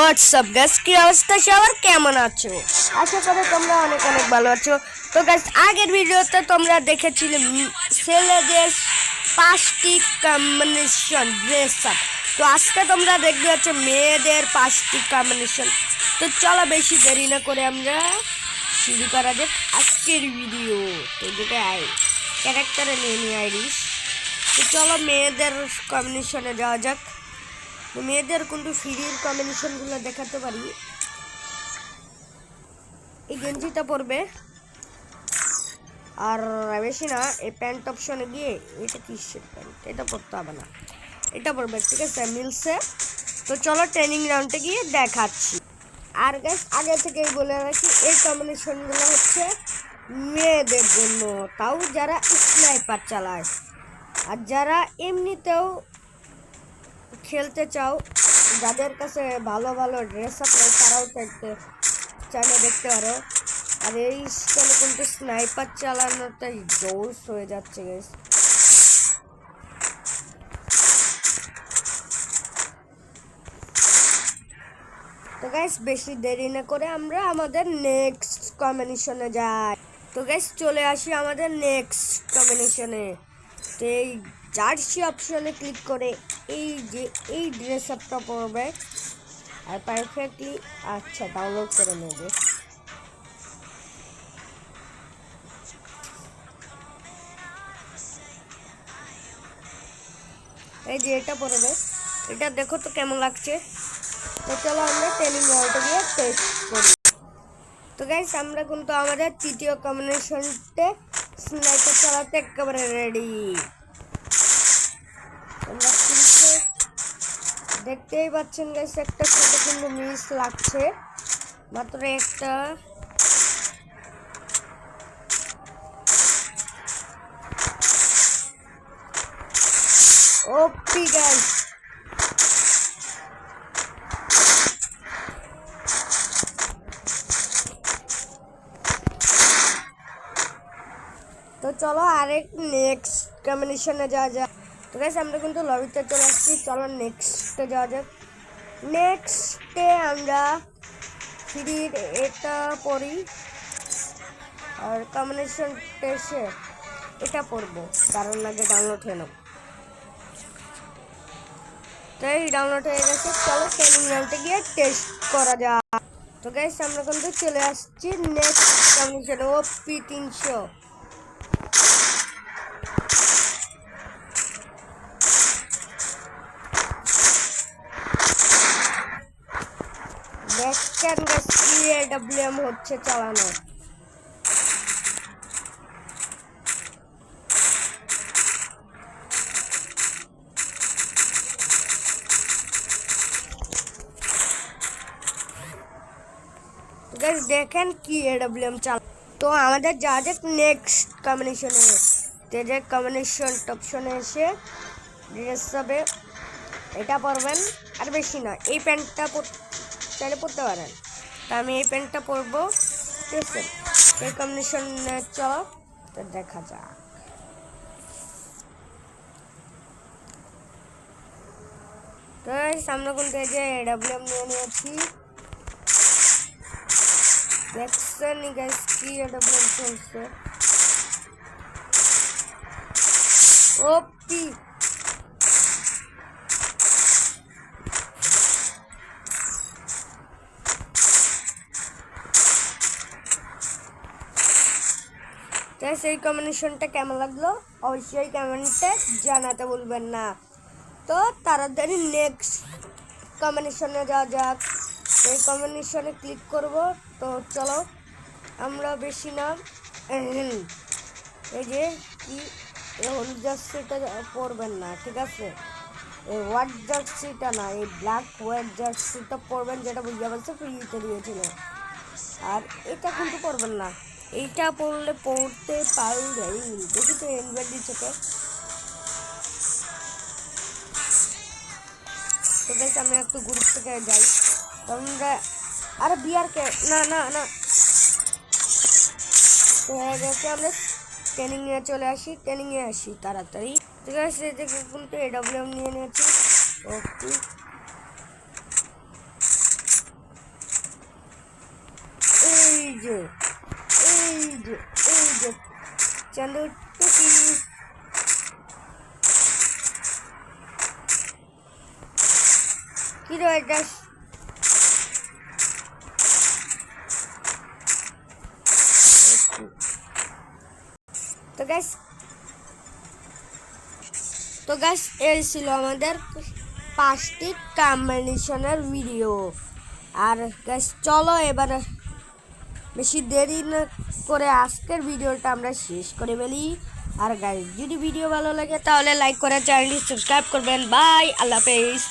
WhatsApp guys, কি অবস্থা সবার, কেমন আছো? আশা করি তোমরা অনেক অনেক ভালো আছো। তো গাইস, আগের ভিডিওতে তোমরা দেখেছিলে ছেলেদের 5টি কম্বিনেশন ড্রেস আপ। তো আজকে তোমরা দেখবে হচ্ছে মেয়েদের 5টি কম্বিনেশন। তো চলো বেশি দেরি না করে আমরা শুরু করা যাক আজকের ভিডিও। তো যেটা ক্যারেক্টারে নিয়ে আইরিশ। তো চলো মেয়েদের কম্বিনেশনে যাওয়া যাক। মেয়েদের কিন্তু ফ্রির কম্বিনেশনগুলো দেখাতে পারি। এই গেঞ্জিটা পরবে, আর বেশি না এই প্যান্ট অপশনে গিয়ে এটা কি প্যান্ট, এটা পরতে হবে না, এটা পরবে, ঠিক আছে, মিলছে। তো চলো ট্রেনিং রাউন্ডে গিয়ে দেখাচ্ছি। আর গাইস, আগে থেকেই বলে রাখি এই কম্বিনেশনগুলো হচ্ছে মেয়েদের জন্য, তাও যারা স্নাইপার চালায়। আর যারা এমনিতেও খেলতে চাও, যাদের কাছে ভালো ভালো ড্রেস আপ নেই, তারাও চাইলে দেখতে পারো। আর এই স্টাইলে কিন্তু স্নাইপার চালানোটাই জোস হয়ে যাচ্ছে গাইস। তো গাইস, বেশি দেরি না করে আমরা আমাদের নেক্সট কম্বিনেশনে যাই। তো গাইস, চলে আসি আমাদের নেক্সট কম্বিনেশনে। তো এই জার্সি অপশনে ক্লিক করে এই ড্রেস আপটা পরবে আর পারফেক্টলি ডাউনলোড করে নেবে। এই যে এটা পরবে, এটা দেখো তো কেমন লাগছে। তো চলো আমরা ট্রেনিং রাউন্ডে গিয়ে টেস্ট করি। তো গাইস, আমরা কিন্তু আমাদের তৃতীয় কম্বিনেশনতে স্নাইপার চালাতে একেবারে রেডি। তোমরা দেখতেই পাচ্ছেন গাইস, একটা ছোট কিন্তু মিস লাগছে, মাত্র একটা। ওপি গাইস, তো চলো আরেক নেক্সট কম্বিনেশনে যাওয়া যাক। তো গাইস, আমরা কিন্তু লবিতে চলে আসছি, চলো নেক্সটে যাওয়া যাক। নেক্সটে আমরা ফ্রির এটা পড়ি আর কম্বিনেশন টেস্টে এটা পড়বো, কারণ লাগে ডাউনলোড হয়ে নাও। তো এই ডাউনলোড হয়ে গেছে, চলো ট্রেনিং রাউন্ডে গিয়ে টেস্ট করা যাক। তো গাইস, আমরা কিন্তু চলে আসছি নেক্সট কম্বিনেশন ওপি 300। দেখেন গাইস, EAWM হচ্ছে চালানো। গাইস দেখেন কি EAWM চালা। তো আমাদের যা যাক নেক্সট কম্বিনেশনে। যে কম্বিনেশন অপশনে এসে ড্রেস হবে, এটা পরবেন। আর বেশি না, এই প্যান্টটা চাইলে পরতে পারেন। তা আমি এই প্যান্টটা পরবো, ঠিক আছে। এই কম্বিনেশনে চলো তো দেখা যাক। তো সামনে কিন্তু এই যে EAWM নিয়ে নিয়েছি, দেখছেন গাইস কি EAWM চলছে। ওপি এই কম্বিনেশনটা কেমন লাগলো অবশ্যই কমেন্টে জানাতে ভুলবেন না। তো তাড়াতাড়ি নেক্সট কম্বিনেশনে যাওয়া যাক। এই কম্বিনেশনে ক্লিক করব। তো চলো, আমরা বেশি না এই যে কি হলুদ জার্সিটা পরবেন না, ঠিক আছে। এই হোয়াইট জার্সিটা না, এই ব্ল্যাক হোয়াইট জার্সিটা পরবেন, যেটা বুঝতে পারছে ফ্রিতে দিয়েছিল। আর এটা কিন্তু পরবেন না, এইটা পরলে পড়তে পারবেন। দেখি তো ইনভাইট দিচ্ছে তো। তো গাইস, আমি একটু গ্রুপ থেকে যাই। তোমরা আরে বিয়ারকে না না না, তো হয়ে গেছে, আমরা ট্রেনিংয়ে চলে আসি, ট্রেনিংয়ে আসি তাড়াতাড়ি। ঠিক আছে, এই যে কিন্তু EAWM নিয়ে নিয়েছি। ওকে, যে এই যে এই যে চান্দু টুকি কি রে গাইস তো গাইস এই ছিল আমাদের 5টি কম্বিনেশনের ভিডিও আর গাইস চলো এবার বেশি দেরি না করে আজকের ভিডিওটা আমরা শেষ করে ফেলি আর গাইস যদি ভিডিও ভালো লাগে তাহলে লাইক করে চ্যানেলটি সাবস্ক্রাইব করবেন বাই আল্লাহ হাফেজ।